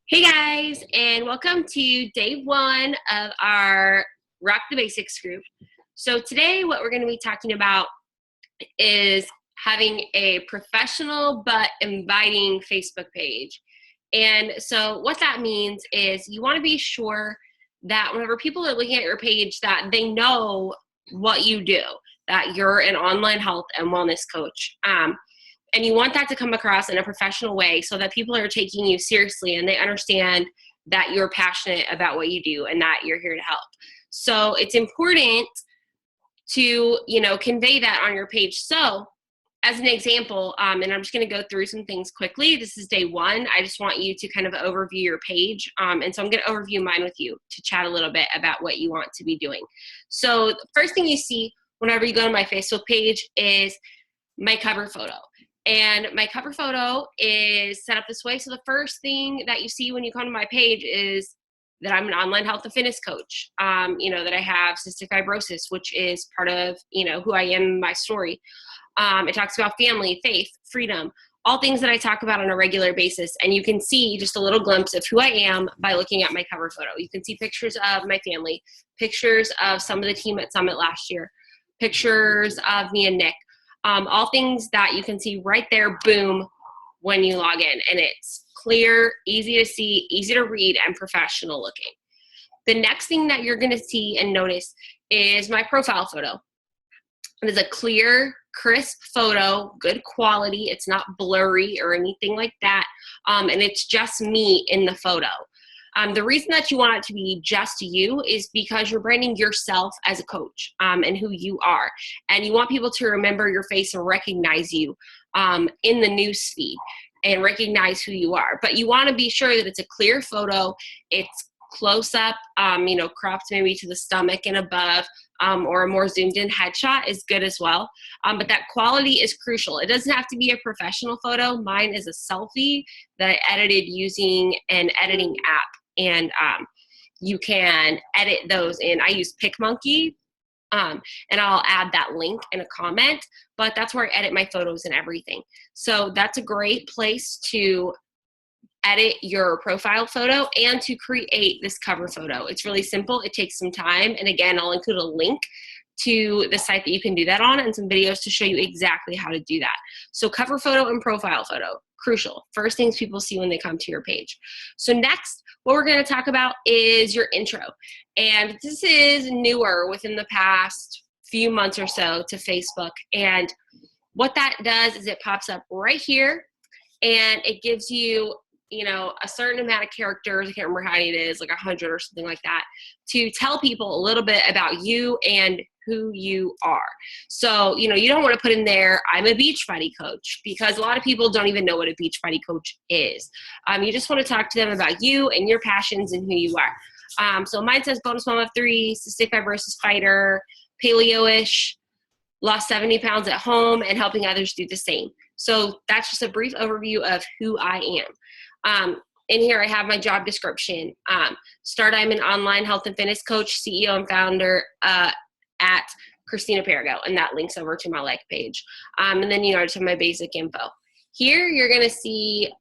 Hey guys, and welcome to day one of our Rock the Basics group. So today what we're going to be talking about is having a professional but inviting Facebook page. And so what that means is you want to be sure that whenever people are looking at your page that they know what you do, that you're an online health and wellness coach. And you want that to come across in a professional way so that people are taking you seriously and they understand that you're passionate about what you do and that you're here to help. So it's important to, convey that on your page. So as an example, and I'm just going to go through some things quickly. This is day one. I just want you to kind of overview your page. And so I'm going to overview mine with you to chat a little bit about what you want to be doing. So the first thing you see whenever you go to my Facebook page is my cover photo. And my cover photo is set up this way. So the first thing that you see when you come to my page is that I'm an online health and fitness coach, that I have cystic fibrosis, which is part of, who I am in my story. It talks about family, faith, freedom, all things that I talk about on a regular basis. And you can see just a little glimpse of who I am by looking at my cover photo. You can see pictures of my family, pictures of some of the team at Summit last year, pictures of me and Nick. All things that you can see right there, boom, when you log in. And it's clear, easy to see, easy to read, and professional looking. The next thing that you're going to see and notice is my profile photo. It is a clear, crisp photo, good quality. It's not blurry or anything like that. And it's just me in the photo. The reason that you want it to be just you is because you're branding yourself as a coach and who you are. And you want people to remember your face and recognize you in the news feed and recognize who you are. But you want to be sure that it's a clear photo. It's close up, cropped maybe to the stomach and above, or a more zoomed in headshot is good as well. But that quality is crucial. It doesn't have to be a professional photo. Mine is a selfie that I edited using an editing app. And you can edit those in. I use PicMonkey, and I'll add that link in a comment, but that's where I edit my photos and everything. So that's a great place to edit your profile photo and to create this cover photo. It's really simple. It takes some time. And again, I'll include a link to the site that you can do that on and some videos to show you exactly how to do that. So cover photo and profile photo, crucial. First things people see when they come to your page. So next, what we're going to talk about is your intro. And this is newer within the past few months or so to Facebook. And what that does is it pops up right here and it gives you a certain amount of characters, I can't remember how many it is, like 100 or something like that, to tell people a little bit about you and who you are. So, you don't want to put in there, I'm a Beachbody coach, because a lot of people don't even know what a Beachbody coach is. You just want to talk to them about you and your passions and who you are. So mine says bonus mom of 3, cystic fibrosis fighter, paleo-ish, lost 70 pounds at home, and helping others do the same. So that's just a brief overview of who I am. In here, I have my job description. I'm an online health and fitness coach, CEO and founder at Christina Perigo, and that links over to my like page. And then, I just have my basic info. Here, you're going to see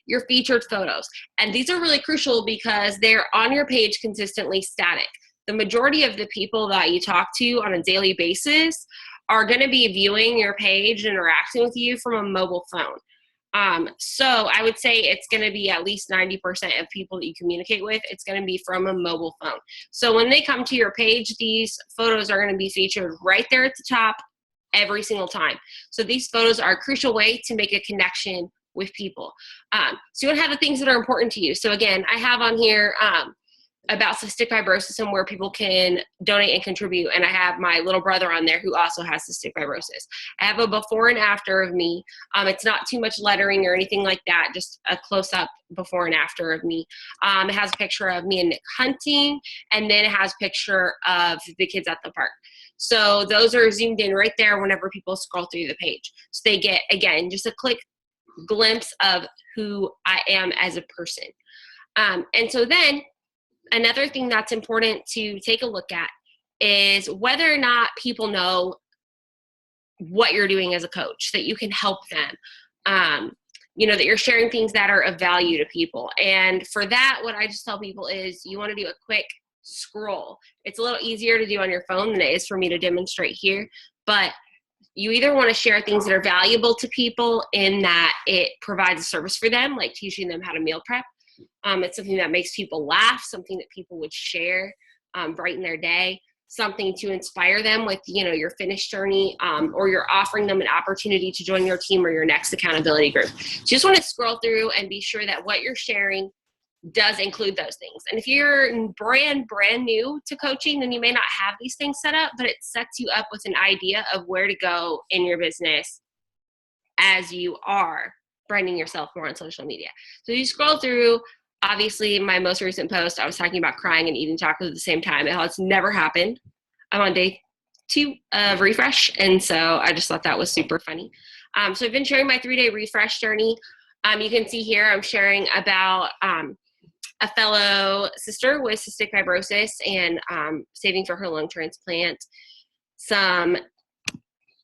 your featured photos. And these are really crucial because they're on your page consistently static. The majority of the people that you talk to on a daily basis are going to be viewing your page and interacting with you from a mobile phone. So I would say it's going to be at least 90% of people that you communicate with, it's going to be from a mobile phone. So when they come to your page, these photos are going to be featured right there at the top every single time. So these photos are a crucial way to make a connection with people. So you want to have the things that are important to you. So again, I have on here, about cystic fibrosis and where people can donate and contribute. And I have my little brother on there who also has cystic fibrosis. I have a before and after of me. It's not too much lettering or anything like that, just a close-up before and after of me. It has a picture of me and Nick hunting, and then it has a picture of the kids at the park. So those are zoomed in right there whenever people scroll through the page. So they get, again, just a quick glimpse of who I am as a person. And so then another thing that's important to take a look at is whether or not people know what you're doing as a coach, that you can help them. that you're sharing things that are of value to people. And for that, what I just tell people is you want to do a quick scroll. It's a little easier to do on your phone than it is for me to demonstrate here, but you either want to share things that are valuable to people in that it provides a service for them, like teaching them how to meal prep. It's something that makes people laugh, something that people would share, brighten their day, something to inspire them with, your fitness journey, or you're offering them an opportunity to join your team or your next accountability group. So you just want to scroll through and be sure that what you're sharing does include those things. And if you're brand new to coaching, then you may not have these things set up, but it sets you up with an idea of where to go in your business as you are branding yourself more on social media. So you scroll through. Obviously, my most recent post, I was talking about crying and eating tacos at the same time. It has never happened. I'm on day 2 of refresh, and so I just thought that was super funny. So I've been sharing my 3-day refresh journey. You can see here I'm sharing about a fellow sister with cystic fibrosis and saving for her lung transplant, some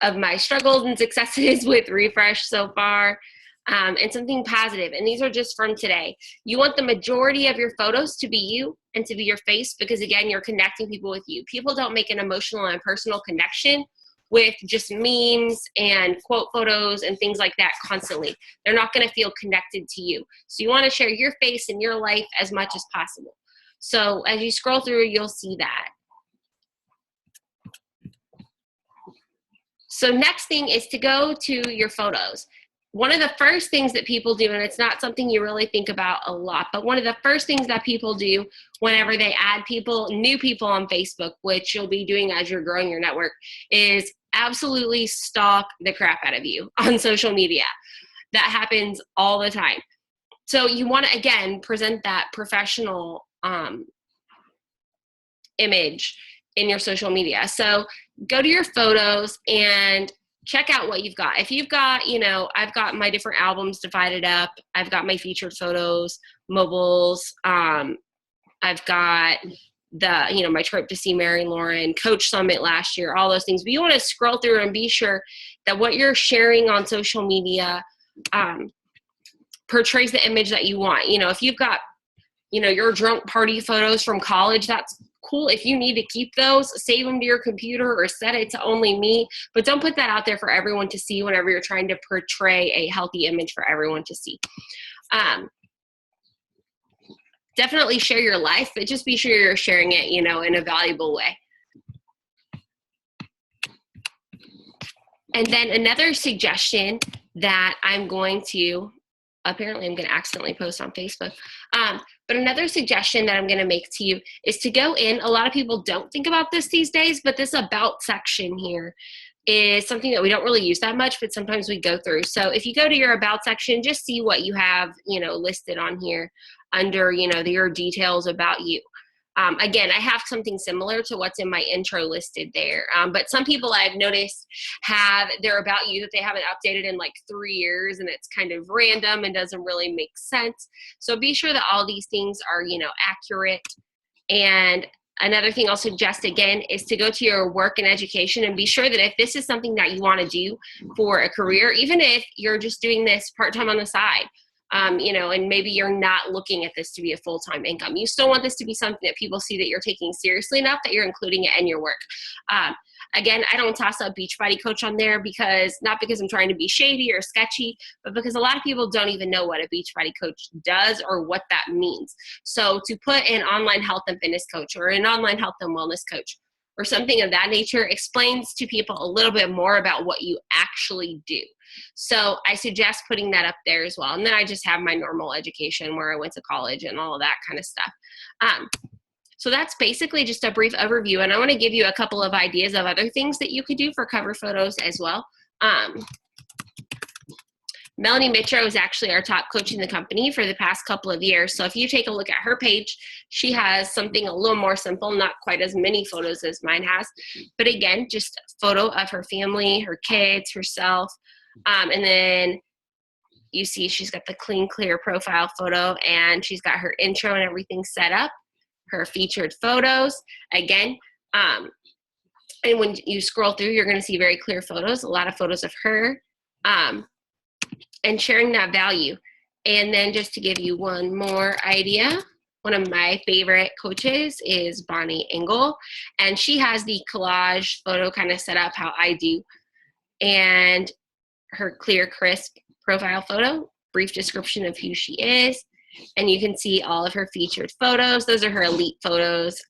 of my struggles and successes with refresh so far, and something positive. And these are just from today. You want the majority of your photos to be you and to be your face, because again, you're connecting people with you. People don't make an emotional and personal connection with just memes and quote photos and things like that constantly. They're not going to feel connected to you. So you want to share your face and your life as much as possible. So as you scroll through, you'll see that. So next thing is to go to your photos. One of the first things that people do, and it's not something you really think about a lot, but one of the first things that people do whenever they add new people on Facebook, which you'll be doing as you're growing your network, is absolutely stalk the crap out of you on social media. That happens all the time. So you want to, again, present that professional image in your social media. So go to your photos and check out what you've got. If you've got, I've got my different albums divided up. I've got my featured photos, mobiles. I've got my trip to see Mary Lauren, Coach Summit last year, all those things. But you want to scroll through and be sure that what you're sharing on social media portrays the image that you want. If you've got, your drunk party photos from college, that's cool. If you need to keep those, save them to your computer or set it to only me, but don't put that out there for everyone to see whenever you're trying to portray a healthy image for everyone to see. Definitely share your life, but just be sure you're sharing it, in a valuable way. And then another suggestion that I'm going to accidentally post on Facebook. But another suggestion that I'm going to make to you is to go in. A lot of people don't think about this these days, but this about section here is something that we don't really use that much, but sometimes we go through. So if you go to your about section, just see what you have, listed on here under, your details about you. Again, I have something similar to what's in my intro listed there. But some people I've noticed have their about you that they haven't updated in like 3 years, and it's kind of random and doesn't really make sense. So be sure that all these things are, accurate. And another thing I'll suggest again is to go to your work and education and be sure that if this is something that you want to do for a career, even if you're just doing this part-time on the side, and maybe you're not looking at this to be a full-time income. You still want this to be something that people see that you're taking seriously enough that you're including it in your work. Again, I don't toss up Beachbody Coach on there not because I'm trying to be shady or sketchy, but because a lot of people don't even know what a Beachbody Coach does or what that means. So to put an online health and fitness coach or an online health and wellness coach or something of that nature explains to people a little bit more about what you actually do. So I suggest putting that up there as well. And then I just have my normal education where I went to college and all of that kind of stuff. So that's basically just a brief overview. And I want to give you a couple of ideas of other things that you could do for cover photos as well. Melanie Mitro is actually our top coach in the company for the past couple of years. So if you take a look at her page, she has something a little more simple, not quite as many photos as mine has. But again, just a photo of her family, her kids, herself. And then you see she's got the clean, clear profile photo, and she's got her intro and everything set up, her featured photos. Again, and when you scroll through, you're going to see very clear photos, a lot of photos of her. and sharing that value. And then just to give you one more idea, one of my favorite coaches is Bonnie Engel, and she has the collage photo kind of set up how I do, and her clear, crisp profile photo, brief description of who she is, and you can see all of her featured photos. Those are her elite photos.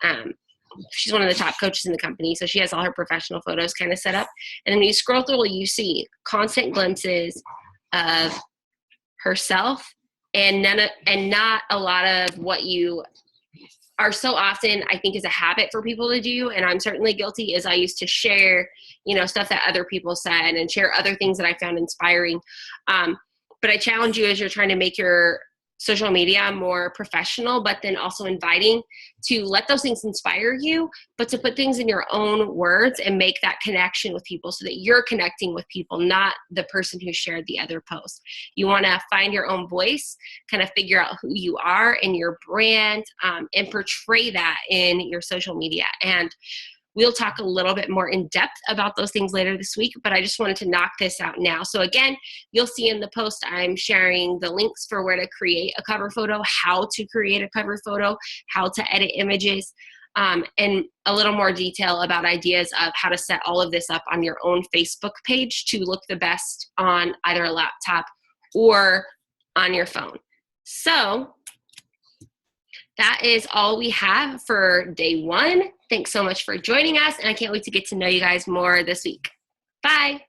She's one of the top coaches in the company, so she has all her professional photos kind of set up. And then when you scroll through, you see constant glimpses of herself and not a lot of what you are so often, I think, is a habit for people to do, and I'm certainly guilty, is I used to share, stuff that other people said and share other things that I found inspiring. But I challenge you as you're trying to make your social media more professional, but then also inviting, to let those things inspire you, but to put things in your own words and make that connection with people so that you're connecting with people, not the person who shared the other post. You want to find your own voice, kind of figure out who you are and your brand, and portray that in your social media. And we'll talk a little bit more in depth about those things later this week, but I just wanted to knock this out now. So again, you'll see in the post, I'm sharing the links for where to create a cover photo, how to create a cover photo, how to edit images, and a little more detail about ideas of how to set all of this up on your own Facebook page to look the best on either a laptop or on your phone. So that is all we have for day one. Thanks so much for joining us, and I can't wait to get to know you guys more this week. Bye.